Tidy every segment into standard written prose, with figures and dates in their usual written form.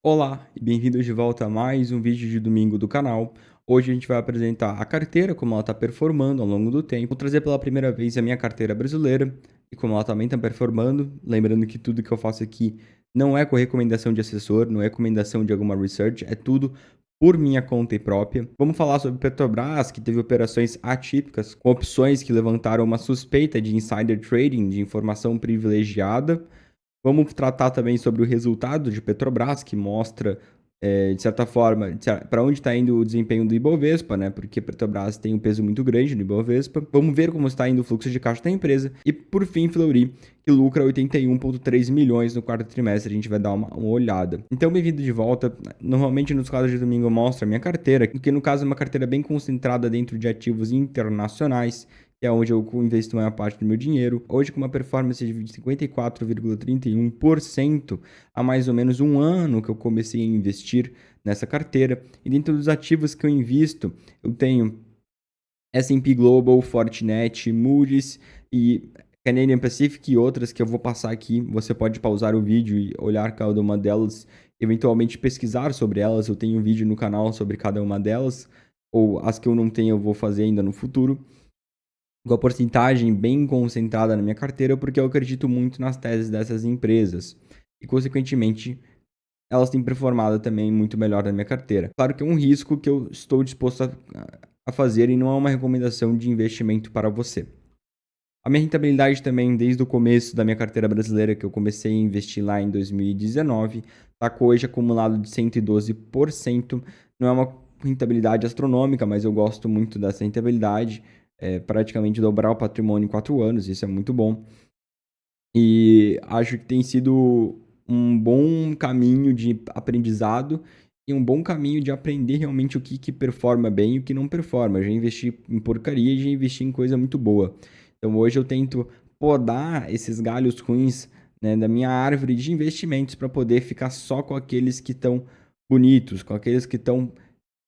Olá e bem-vindos de volta a mais um vídeo de domingo do canal. Hoje a gente vai apresentar a carteira, como ela está performando ao longo do tempo. Vou trazer pela primeira vez a minha carteira brasileira e como ela também está performando. Lembrando que tudo que eu faço aqui não é com recomendação de assessor, não é recomendação de alguma research, é tudo por minha conta e própria. Vamos falar sobre Petrobras, que teve operações atípicas, com opções que levantaram uma suspeita de insider trading, de informação privilegiada. Vamos tratar também sobre o resultado de Petrobras, que mostra, de certa forma, para onde está indo o desempenho do Ibovespa, né? Porque Petrobras tem um peso muito grande no Ibovespa. Vamos ver como está indo o fluxo de caixa da empresa. E, por fim, Fleury, que lucra 81,3 milhões no quarto trimestre. A gente vai dar uma olhada. Então, bem-vindo de volta. Normalmente, nos quadros de domingo, eu mostro a minha carteira, que no caso é uma carteira bem concentrada dentro de ativos internacionais, que é onde eu investo a maior parte do meu dinheiro. Hoje, com uma performance de 54,31%, há mais ou menos um ano que eu comecei a investir nessa carteira. E dentro dos ativos que eu invisto, eu tenho S&P Global, Fortinet, Moody's e Canadian Pacific e outras que eu vou passar aqui. Você pode pausar o vídeo e olhar cada uma delas, eventualmente pesquisar sobre elas. Eu tenho um vídeo no canal sobre cada uma delas, ou as que eu não tenho eu vou fazer ainda no futuro, com a porcentagem bem concentrada na minha carteira, porque eu acredito muito nas teses dessas empresas. E, consequentemente, elas têm performado também muito melhor na minha carteira. Claro que é um risco que eu estou disposto a fazer e não é uma recomendação de investimento para você. A minha rentabilidade também, desde o começo da minha carteira brasileira, que eu comecei a investir lá em 2019, está com hoje acumulado de 112%. Não é uma rentabilidade astronômica, mas eu gosto muito dessa rentabilidade. É praticamente dobrar o patrimônio em 4 anos, isso é muito bom. E acho que tem sido um bom caminho de aprendizado e um bom caminho de aprender realmente o que performa bem e o que não performa. Eu já investi em porcaria e já investi em coisa muito boa. Então hoje eu tento podar esses galhos ruins, né, da minha árvore de investimentos para poder ficar só com aqueles que estão bonitos, com aqueles que estão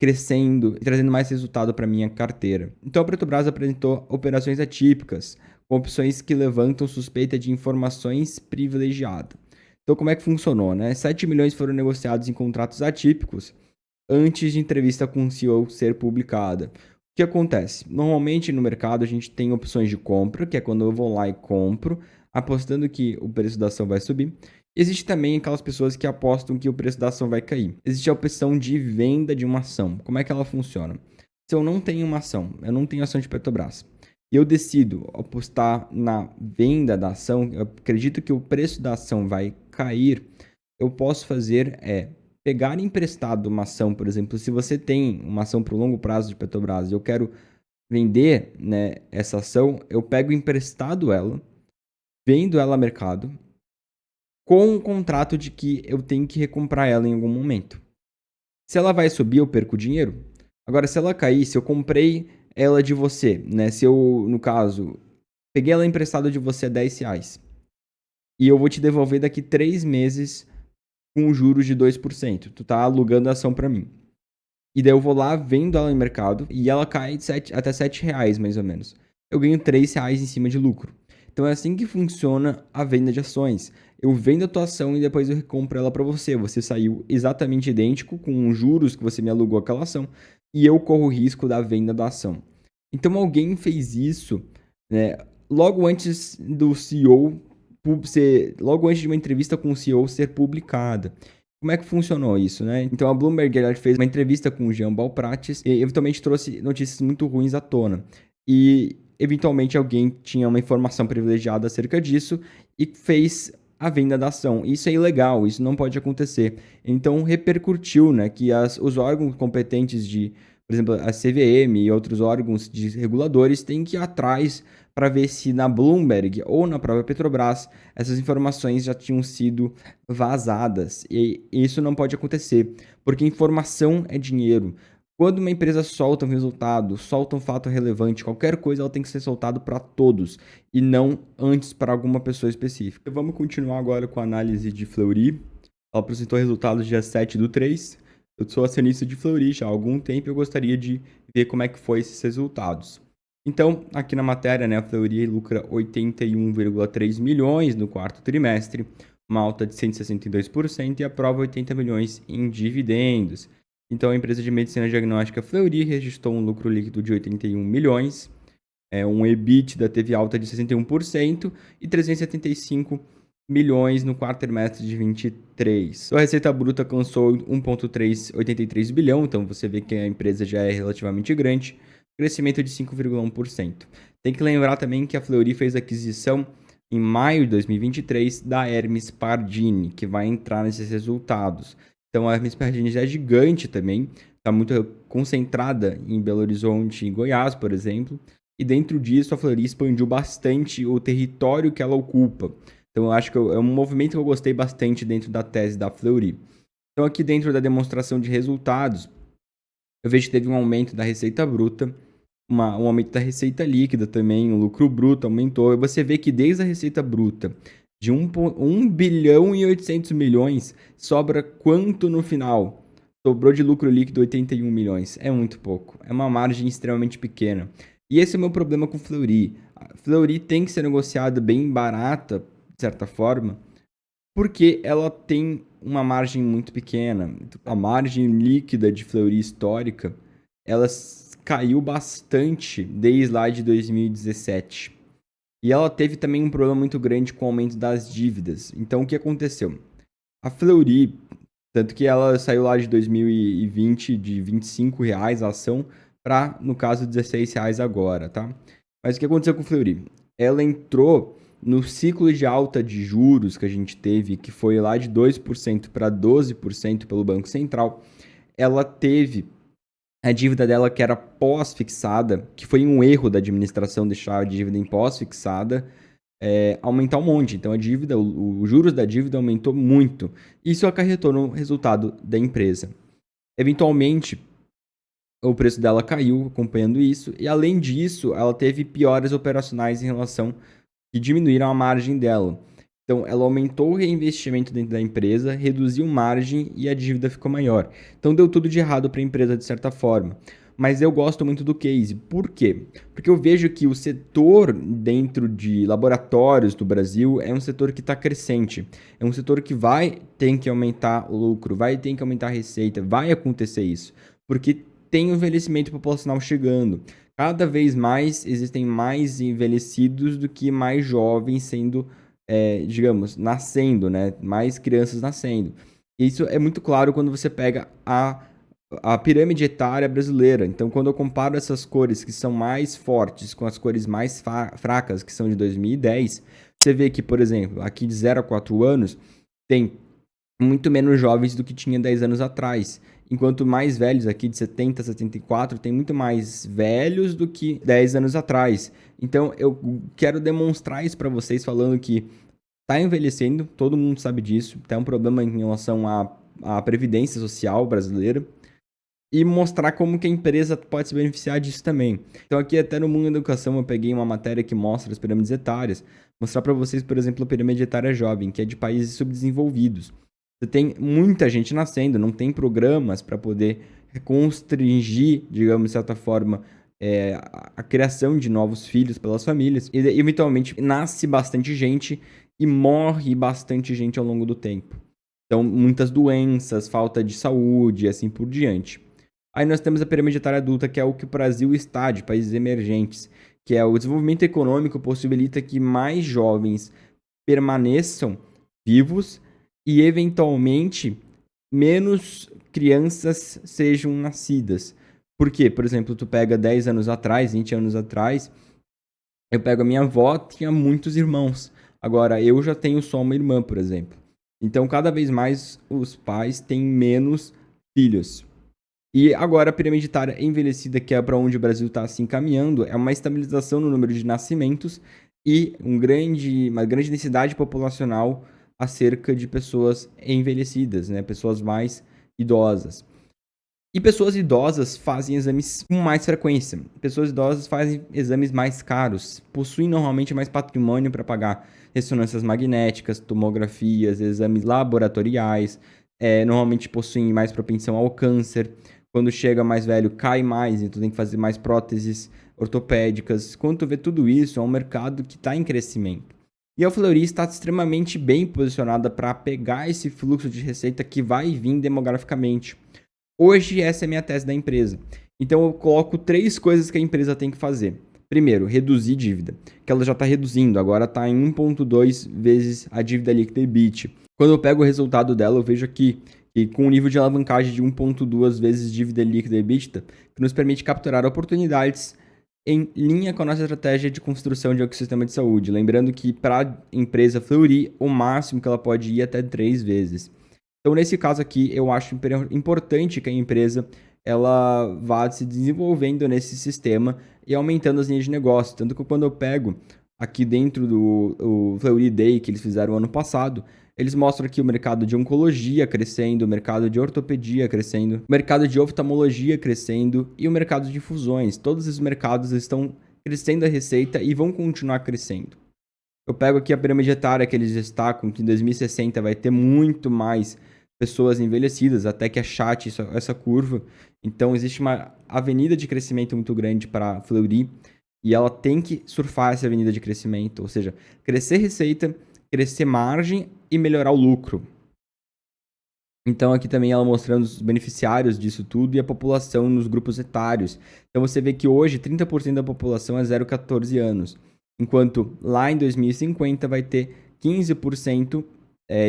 crescendo e trazendo mais resultado para minha carteira. Então a Petrobras apresentou operações atípicas, com opções que levantam suspeita de informações privilegiadas. Então como é que funcionou, né? 7 milhões foram negociados em contratos atípicos antes de entrevista com o CEO ser publicada. O que acontece? Normalmente no mercado a gente tem opções de compra, que é quando eu vou lá e compro, apostando que o preço da ação vai subir. Existe também aquelas pessoas que apostam que o preço da ação vai cair. Existe a opção de venda de uma ação. Como é que ela funciona? Se eu não tenho uma ação, eu não tenho ação de Petrobras, e eu decido apostar na venda da ação, eu acredito que o preço da ação vai cair, eu posso fazer pegar emprestado uma ação, por exemplo, se você tem uma ação para o longo prazo de Petrobras e eu quero vender, né, essa ação, eu pego emprestado ela, vendo ela a mercado, com um contrato de que eu tenho que recomprar ela em algum momento. Se ela vai subir, eu perco dinheiro. Agora, se ela cair, se eu comprei ela de você, né? Se eu, no caso, peguei ela emprestada de você a R$ 10 e eu vou te devolver daqui 3 meses com juros de 2%. Tu tá alugando a ação para mim. E daí eu vou lá, vendo ela no mercado e ela cai até R$ 7 mais ou menos. Eu ganho R$ 3 em cima de lucro. Então é assim que funciona a venda de ações. Eu vendo a tua ação e depois eu recompro ela para você. Você saiu exatamente idêntico com os juros que você me alugou aquela ação e eu corro o risco da venda da ação. Então alguém fez isso, né, logo antes do CEO logo antes de uma entrevista com o CEO ser publicada. Como é que funcionou isso, né? Então a Bloomberg ela fez uma entrevista com o Jean Balprates e eventualmente trouxe notícias muito ruins à tona. E eventualmente alguém tinha uma informação privilegiada acerca disso e fez a venda da ação. Isso é ilegal, isso não pode acontecer. Então repercutiu, né, que os órgãos competentes de, por exemplo, a CVM e outros órgãos de reguladores têm que ir atrás para ver se na Bloomberg ou na própria Petrobras essas informações já tinham sido vazadas. E isso não pode acontecer, porque informação é dinheiro. Quando uma empresa solta um resultado, solta um fato relevante, qualquer coisa ela tem que ser soltada para todos e não antes para alguma pessoa específica. Vamos continuar agora com a análise de Fleury. Ela apresentou resultados dia 7/3. Eu sou acionista de Fleury já há algum tempo e eu gostaria de ver como é que foi esses resultados. Então, aqui na matéria, né, a Fleury lucra 81,3 milhões no quarto trimestre, uma alta de 162%, e aprova 80 milhões em dividendos. Então, a empresa de medicina diagnóstica Fleury registrou um lucro líquido de 81 milhões, um EBITDA teve alta de 61% e 375 milhões no quarto trimestre de 23. Então, a receita bruta alcançou 1,383 bilhão, então você vê que a empresa já é relativamente grande, crescimento de 5,1%. Tem que lembrar também que a Fleury fez aquisição em maio de 2023 da Hermes Pardini, que vai entrar nesses resultados. Então, a Hermes Pardini já é gigante também, está muito concentrada em Belo Horizonte e em Goiás, por exemplo. E dentro disso, a Fleury expandiu bastante o território que ela ocupa. Então, eu acho que é um movimento que eu gostei bastante dentro da tese da Fleury. Então, aqui dentro da demonstração de resultados, eu vejo que teve um aumento da receita bruta, um aumento da receita líquida também, o lucro bruto aumentou. E você vê que desde a receita bruta de 1 bilhão e 800 milhões, sobra quanto no final? Sobrou de lucro líquido 81 milhões. É muito pouco. É uma margem extremamente pequena. E esse é o meu problema com Fleury. A Fleury tem que ser negociada bem barata, de certa forma, porque ela tem uma margem muito pequena. A margem líquida de Fleury histórica, ela caiu bastante desde lá de 2017. E ela teve também um problema muito grande com o aumento das dívidas. Então, o que aconteceu? A Fleury, tanto que ela saiu lá de 2020 de R$ 25 a ação para, no caso, R$ 16 agora, tá? Mas o que aconteceu com a Fleury? Ela entrou no ciclo de alta de juros que a gente teve, que foi lá de 2% para 12% pelo Banco Central. Ela teve a dívida dela que era pós-fixada, que foi um erro da administração deixar a dívida em pós-fixada, aumentar um monte. Então, a dívida, os juros da dívida aumentou muito. Isso acarretou no resultado da empresa. Eventualmente, o preço dela caiu acompanhando isso. E, além disso, ela teve piores operacionais em relação que diminuíram a margem dela. Então, ela aumentou o reinvestimento dentro da empresa, reduziu margem e a dívida ficou maior. Então, deu tudo de errado para a empresa de certa forma. Mas eu gosto muito do case. Por quê? Porque eu vejo que o setor dentro de laboratórios do Brasil é um setor que está crescente. É um setor que vai ter que aumentar o lucro, vai ter que aumentar a receita, vai acontecer isso. Porque tem o envelhecimento populacional chegando. Cada vez mais existem mais envelhecidos do que mais jovens sendo, digamos, nascendo, né? Mais crianças nascendo. Isso é muito claro quando você pega a pirâmide etária brasileira. Então, quando eu comparo essas cores que são mais fortes com as cores mais fracas, que são de 2010, você vê que, por exemplo, aqui de 0 a 4 anos, tem muito menos jovens do que tinha 10 anos atrás. Enquanto mais velhos, aqui de 70 a 74, tem muito mais velhos do que 10 anos atrás. Então, eu quero demonstrar isso para vocês, falando que está envelhecendo, todo mundo sabe disso, tem um problema em relação à previdência social brasileira, e mostrar como que a empresa pode se beneficiar disso também. Então, aqui até no Mundo da Educação eu peguei uma matéria que mostra as pirâmides etárias, mostrar para vocês, por exemplo, a pirâmide etária jovem, que é de países subdesenvolvidos. Você tem muita gente nascendo, não tem programas para poder constringir, digamos, de certa forma, a criação de novos filhos pelas famílias. E, eventualmente, nasce bastante gente e morre bastante gente ao longo do tempo. Então, muitas doenças, falta de saúde e assim por diante. Aí nós temos a pirâmide etária adulta, que é o que o Brasil está de países emergentes, que é o desenvolvimento econômico possibilita que mais jovens permaneçam vivos e, eventualmente, menos crianças sejam nascidas. Por quê? Por exemplo, tu pega 10 anos atrás, 20 anos atrás, eu pego a minha avó, tinha muitos irmãos. Agora, eu já tenho só uma irmã, por exemplo. Então, cada vez mais os pais têm menos filhos. E agora a pirâmide etária envelhecida, que é para onde o Brasil está se encaminhando, é uma estabilização no número de nascimentos e uma grande densidade populacional acerca de pessoas envelhecidas, né? Pessoas mais idosas. E pessoas idosas fazem exames com mais frequência. Pessoas idosas fazem exames mais caros, possuem normalmente mais patrimônio para pagar ressonâncias magnéticas, tomografias, exames laboratoriais, normalmente possuem mais propensão ao câncer. Quando chega mais velho, cai mais, então tem que fazer mais próteses ortopédicas. Quando tu vê tudo isso, é um mercado que está em crescimento. E a Fleury está extremamente bem posicionada para pegar esse fluxo de receita que vai vir demograficamente. Hoje, essa é a minha tese da empresa. Então, eu coloco 3 coisas que a empresa tem que fazer. Primeiro, reduzir dívida, que ela já está reduzindo, agora está em 1,2 vezes a dívida líquida EBIT. Quando eu pego o resultado dela, eu vejo aqui que com um nível de alavancagem de 1,2 vezes dívida líquida EBITDA, que nos permite capturar oportunidades em linha com a nossa estratégia de construção de ecossistema de saúde. Lembrando que para a empresa Fleury, o máximo que ela pode ir até 3 vezes. Então, nesse caso aqui, eu acho importante que a empresa ela vá se desenvolvendo nesse sistema e aumentando as linhas de negócio. Tanto que quando eu pego aqui dentro do Fleury Day que eles fizeram ano passado, eles mostram aqui o mercado de oncologia crescendo, o mercado de ortopedia crescendo, o mercado de oftalmologia crescendo e o mercado de infusões. Todos esses mercados estão crescendo a receita e vão continuar crescendo. Eu pego aqui a pirâmide etária que eles destacam, que em 2060 vai ter muito mais pessoas envelhecidas, até que achate essa curva. Então, existe uma avenida de crescimento muito grande para a Fleury e ela tem que surfar essa avenida de crescimento, ou seja, crescer receita, crescer margem e melhorar o lucro. Então, aqui também ela mostrando os beneficiários disso tudo e a população nos grupos etários. Então, você vê que hoje 30% da população é 0 a 14 anos, enquanto lá em 2050 vai ter 15%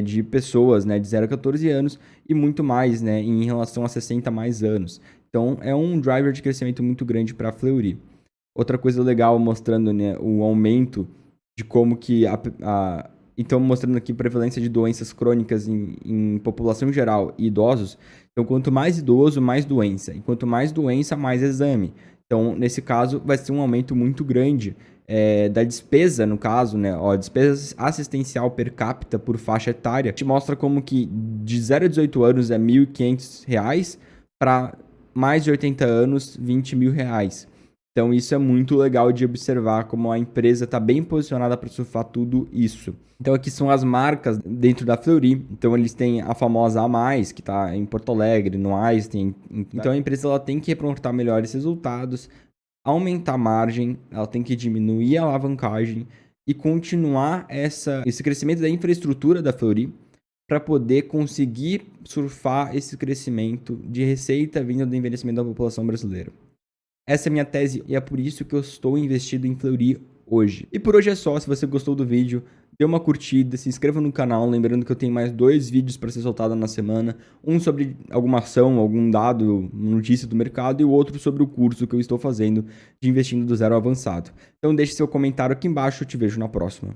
de pessoas, né, de 0 a 14 anos e muito mais, né, em relação a 60 mais anos. Então, é um driver de crescimento muito grande para a Fleury. Outra coisa legal mostrando, né, o aumento de como que então, mostrando aqui prevalência de doenças crônicas em população geral e idosos. Então, quanto mais idoso, mais doença. E quanto mais doença, mais exame. Então, nesse caso, vai ser um aumento muito grande da despesa, no caso, né? Ó, despesa assistencial per capita por faixa etária. Te mostra como que de 0 a 18 anos é R$ 1.500, para mais de 80 anos, R$ 20 mil. Então, isso é muito legal de observar como a empresa está bem posicionada para surfar tudo isso. Então, aqui são as marcas dentro da Fleury. Então, eles têm a famosa A+, que está em Porto Alegre, no Einstein. Então, a empresa ela tem que reportar melhores resultados, aumentar a margem, ela tem que diminuir a alavancagem e continuar esse crescimento da infraestrutura da Fleury para poder conseguir surfar esse crescimento de receita vindo do envelhecimento da população brasileira. Essa é a minha tese e é por isso que eu estou investido em Fleury hoje. E por hoje é só. Se você gostou do vídeo, dê uma curtida, se inscreva no canal, lembrando que eu tenho mais 2 vídeos para ser soltado na semana. Um sobre alguma ação, algum dado, notícia do mercado e o outro sobre o curso que eu estou fazendo de investindo do zero ao avançado. Então deixe seu comentário aqui embaixo, eu te vejo na próxima.